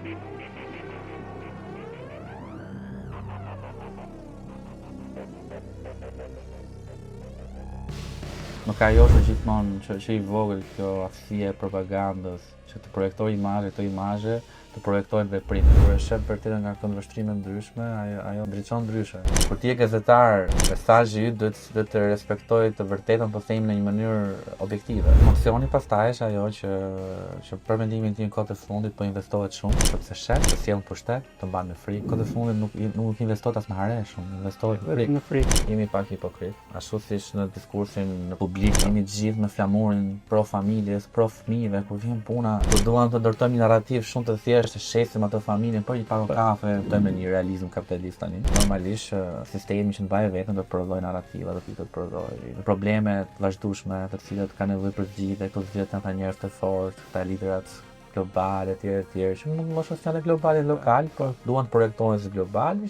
Nuk ajo është gjithmonë që i vogël kjo aftësia e propagandës që të projektoj imazhe, këto imazhe të projektojnë veprime. Kur e shef vërtetën nga këndvështrime ndryshme, ajo ndriçon ndryshe. Kur ti je gazetar, mesazhi yt duhet të respektojë të vërtetën, po themi në një mënyrë objektive. Emocioni pastaj është ajo që për mendimin tim kohët e fundit po investohet shumë, sepse shef të sjell pushtet, të mban me frikë. Kohët e fundit nuk investohet as në hare shumë, investohet në frikë. Jemi pak hipokrit. Ashtu siç në diskursin në publik jemi të gjithë me flamurin pro familjes, pro fëmijëve, kur vjen puna, kur duam të ndërtojmë një narrativ shumë të thjeshtë, të shesim atë familjen për një pak kafe, të me një realizëm kapitalist tani. Normalisht sistemi që mbajë veten do të prodhojë narrativa, do të prodhojë probleme të vazhdueshme, të cilat kanë nevojë për zgjidhje, këto zgjidhje janë të njerëz të fortë, të liderat globale, etj, që nuk mos janë globale lokal, por duan të projektohen si global.